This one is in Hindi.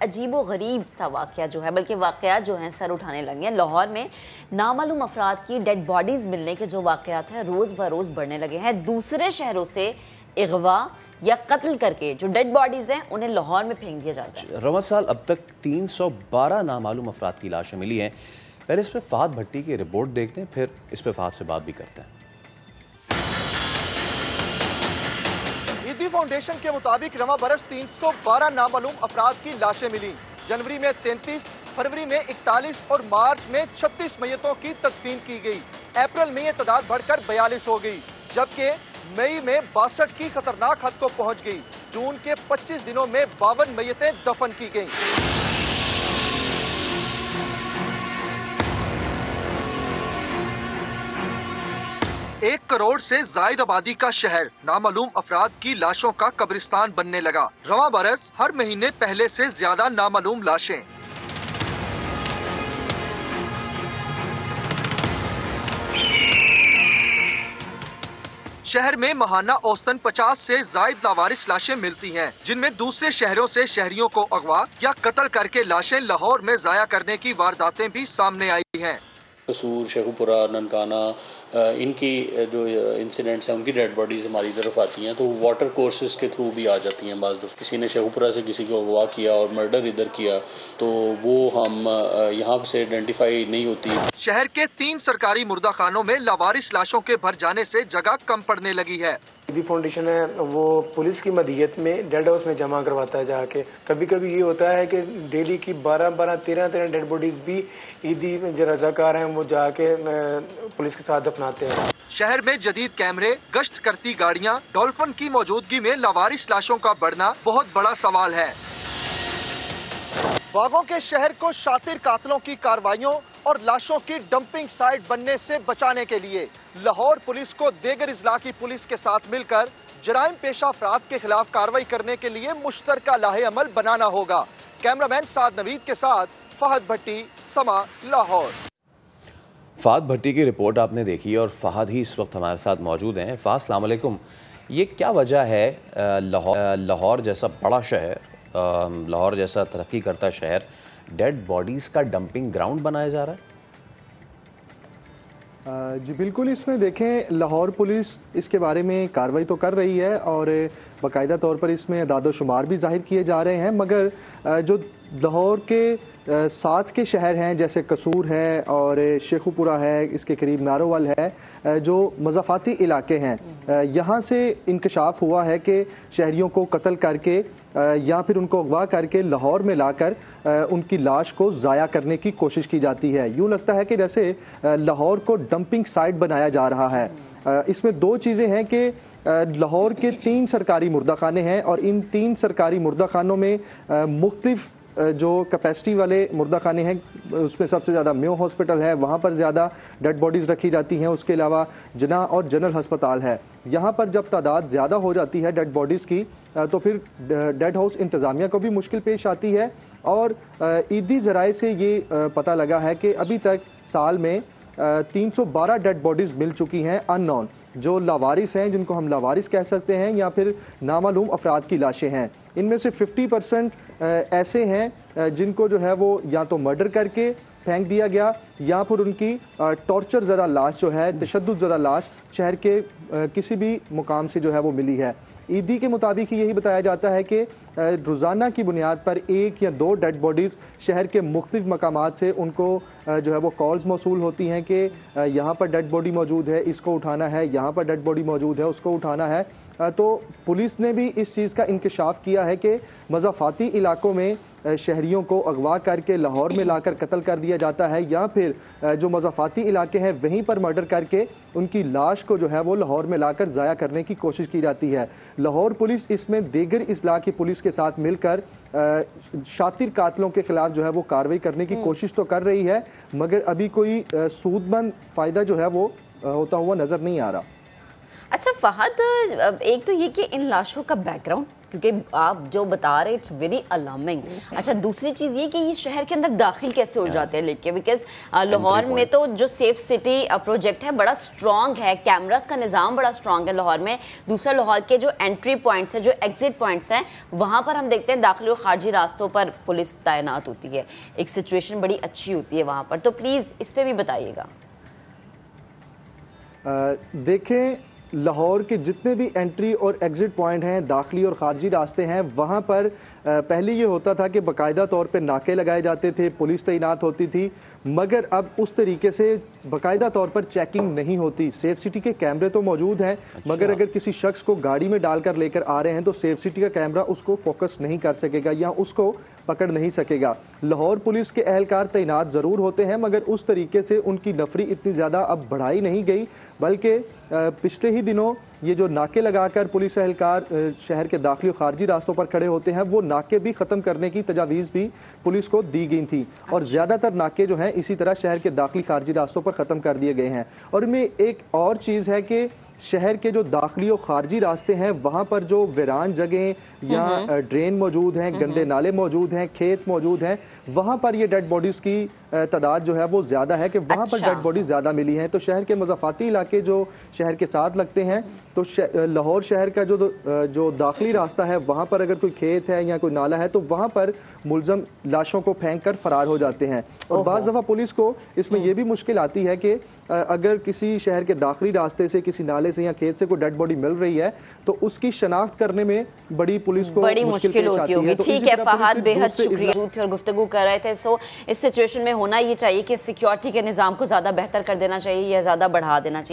अजीबो गरीब सा वाक़या जो है, बल्कि वाक़यात जो हैं सर उठाने लगे हैं। लाहौर में नामालूम अफराद की डेड बॉडीज़ मिलने के जो वाक़यात हैं रोज़ ब रोज़ बढ़ने लगे हैं। दूसरे शहरों से अगवा या कत्ल करके जो डेड बॉडीज़ हैं उन्हें लाहौर में फेंक दिया जाता है। रवां साल अब तक 312 नामालूम अफराद की लाशें मिली हैं। पहले इस पर फहद भट्टी की रिपोर्ट देखते हैं, फिर इस पर फहद से बात भी करते हैं। ईदी फाउंडेशन के मुताबिक रवां बरस 312 नामालूम अफराद की लाशें मिली। जनवरी में 33, फरवरी में 41 और मार्च में 36 मैयतों की तदफीन की गई। अप्रैल में ये तादाद बढ़कर 42 हो गई, जबकि मई में 62 की खतरनाक हद को पहुंच गई। जून के 25 दिनों में 52 मैयतें दफन की गईं। 1 करोड़ से जायद आबादी का शहर नामालूम अफराद की लाशों का कब्रिस्तान बनने लगा। रवां बरस हर महीने पहले से ज्यादा नामालूम लाशें। शहर में माहाना औसतन 50 से जायद लावारिस लाशें मिलती हैं, जिनमें दूसरे शहरों से शहरियों को अगवा या कत्ल करके लाशें लाहौर में जाया करने की वारदातें भी सामने आई हैं। कसूर, शेखुपुरा, ननकाना, इनकी जो इंसिडेंट्स हैं उनकी डेड बॉडीज़ हमारी तरफ आती हैं, तो वाटर कोर्सेज के थ्रू भी आ जाती हैं। बाज़ दफ़ा किसी ने शेखुपुरा से किसी को अगवा किया और मर्डर इधर किया, तो वो हम यहाँ से आइडेंटिफाई नहीं होती। शहर के 3 सरकारी मुर्दा खानों में लावारिस लाशों के भर जाने से जगह कम पड़ने लगी है। ईदी फाउंडेशन है वो पुलिस की मदीयत में डेड हाउस में जमा करवाता है जाके। कभी कभी ये होता है कि डेली की 12-12, 13-13 डेड बॉडीज भी ईदी जो रजाकार हैं वो जाके पुलिस के साथ दफनाते हैं। शहर में जदीद कैमरे, गश्त करती गाड़ियां, डॉल्फिन की मौजूदगी में लावारिस लाशों का बढ़ना बहुत बड़ा सवाल है। बागों के शहर को शातिर कातलों की कार्रवाइयों और लाशों की डंपिंग साइट बनने से बचाने के लिए लाहौर पुलिस को दीगर इजला की पुलिस के साथ मिलकर जराइम पेशा अफराद के खिलाफ कार्रवाई करने के लिए मुश्तरका लाहे अमल बनाना होगा। कैमरामैन साद नवीद के साथ फहद भट्टी, समा, लाहौर। फहद भट्टी की रिपोर्ट आपने देखी और फहद ही इस वक्त हमारे साथ मौजूद हैं। फहद, अस्सलाम वालेकुम। ये क्या वजह है लाहौर जैसा बड़ा शहर, लाहौर जैसा तरक्की करता शहर, डेड बॉडीज़ का डंपिंग ग्राउंड बनाया जा रहा है? जी बिल्कुल, इसमें देखें लाहौर पुलिस इसके बारे में कार्रवाई तो कर रही है और बाकायदा तौर पर इसमें अदाद शुमार भी जाहिर किए जा रहे हैं, मगर जो लाहौर के साथ के शहर हैं जैसे कसूर है और शेखुपुरा है, इसके करीब नारोवाल है, जो मज़ाफ़ाती इलाके हैं, यहाँ से इंकशाफ हुआ है कि शहरियों को कत्ल करके या फिर उनको अगवा करके लाहौर में लाकर उनकी लाश को ज़ाया करने की कोशिश की जाती है। यूँ लगता है कि जैसे लाहौर को डंपिंग साइट बनाया जा रहा है। इसमें 2 चीज़ें हैं कि लाहौर के 3 सरकारी मुर्दाखाने हैं और इन 3 सरकारी मुर्दाखानों में मुख्तलिफ जो कैपेसिटी वाले मुर्दाखाने हैं, उसमें सबसे ज़्यादा म्यो हॉस्पिटल है, वहाँ पर ज़्यादा डेड बॉडीज़ रखी जाती हैं। उसके अलावा जना और जनरल हस्पताल है। यहाँ पर जब तादाद ज़्यादा हो जाती है डेड बॉडीज़ की तो फिर डेड हाउस इंतज़ामिया को भी मुश्किल पेश आती है। और ईदी ज़राए से ये पता लगा है कि अभी तक साल में 312 डेड बॉडीज़ मिल चुकी हैं अननोन, जो लावारिस हैं, जिनको हम लावारिस कह सकते हैं, या फिर नामालूम अफराद की लाशें हैं। इनमें से 50% ऐसे हैं जिनको जो है वो या तो मर्डर करके फेंक दिया गया या फिर उनकी टॉर्चर ज़दा लाश जो है, तशद्दुद ज़दा लाश शहर के किसी भी मुकाम से जो है वो मिली है। ईदी के मुताबिक ही यही बताया जाता है कि रोज़ाना की बुनियाद पर 1 या 2 डेड बॉडीज़ शहर के मुख्तलिफ मकामात से उनको जो है वो कॉल्स मौसूल होती हैं कि यहाँ पर डेड बॉडी मौजूद है, इसको उठाना है, यहाँ पर डेड बॉडी मौजूद है, उसको उठाना है। तो पुलिस ने भी इस चीज़ का इंकशाफ किया है कि मज़ाफ़ाती इलाकों में शहरियों को अगवा करके लाहौर में लाकर कत्ल कर दिया जाता है या फिर जो मज़ाफ़ाती इलाके हैं वहीं पर मर्डर करके उनकी लाश को जो है वो लाहौर में लाकर ज़ाया करने की कोशिश की जाती है। लाहौर पुलिस इसमें दीगर इस्लाह की पुलिस के साथ मिलकर शातिर कातलों के खिलाफ जो है वो कार्रवाई करने की कोशिश तो कर रही है, मगर अभी कोई सूदमंद फ़ायदा जो है वो होता हुआ नज़र नहीं आ रहा। अच्छा फहद, एक तो ये कि इन लाशों का बैकग्राउंड क्योंकि आप जो बता रहे इट्स वेरी अलार्मिंग। अच्छा, दूसरी चीज़ ये कि ये शहर के अंदर दाखिल कैसे हो जाते हैं लेके, बिकॉज लाहौर में तो जो सेफ सिटी प्रोजेक्ट है बड़ा स्ट्रॉन्ग है, कैमरास का निज़ाम बड़ा स्ट्रॉन्ग है लाहौर में। दूसरा, लाहौर के जो एंट्री पॉइंट्स हैं, जो एग्जिट पॉइंट्स हैं, वहाँ पर हम देखते हैं दाखिली और खारजी रास्तों पर पुलिस तैनात होती है, एक सिचुएशन बड़ी अच्छी होती है वहाँ पर। तो प्लीज़ इस पर भी बताइएगा। देखें, लाहौर के जितने भी एंट्री और एग्ज़िट पॉइंट हैं, दाखिली और ख़ारजी रास्ते हैं, वहाँ पर पहले ये होता था कि बाकायदा तौर पे नाके लगाए जाते थे, पुलिस तैनात होती थी, मगर अब उस तरीके से बाकायदा तौर पर चेकिंग नहीं होती। सेफ सिटी के कैमरे तो मौजूद हैं, मगर अगर किसी शख्स को गाड़ी में डालकर लेकर आ रहे हैं तो सेफ सिटी का कैमरा उसको फोकस नहीं कर सकेगा या उसको पकड़ नहीं सकेगा। लाहौर पुलिस के एहलकार तैनात ज़रूर होते हैं, मगर उस तरीके से उनकी नफरी इतनी ज़्यादा अब बढ़ाई नहीं गई, बल्कि पिछले ही दिनों ये जो नाके लगाकर पुलिस एहलकार शहर के दाखिली और खारजी रास्तों पर खड़े होते हैं, वो नाके भी ख़त्म करने की तजावीज़ भी पुलिस को दी गई थी, और ज़्यादातर नाके जो हैं इसी तरह शहर के दाखिली खारजी रास्तों पर ख़त्म कर दिए गए हैं। और इनमें एक और चीज़ है कि शहर के जो दाखिली और खारजी रास्ते हैं, वहाँ पर जो वीरान जगह या ड्रेन मौजूद हैं, गंदे नाले मौजूद हैं, खेत मौजूद हैं, वहाँ पर ये डेड बॉडीज़ की तादाद जो है वो ज़्यादा है कि वहाँ पर डेड बॉडीज़ ज़्यादा मिली हैं। तो शहर के मज़ाफ़ाती इलाके जो शहर के साथ लगते हैं, तो लाहौर शहर का जो दाखिली रास्ता है, वहाँ पर अगर कोई खेत है या कोई नाला है तो वहाँ पर मुलज़म लाशों को फेंक कर फ़रार हो जाते हैं। और बाज़ दफ़ा पुलिस को इसमें यह भी मुश्किल आती है कि अगर किसी शहर के दाखिली रास्ते से, किसी नाले से या खेत से कोई डेड बॉडी मिल रही है तो उसकी शनाख्त करने में बड़ी पुलिस को बड़ी मुश्किल होती होगी। ठीक है फहद, बेहद शुक्रिया और गुफ्तगू कर रहे थे। सो इस सिचुएशन में होना ये चाहिए कि सिक्योरिटी के निज़ाम को ज़्यादा बेहतर कर देना चाहिए या ज़्यादा बढ़ा देना चाहिए।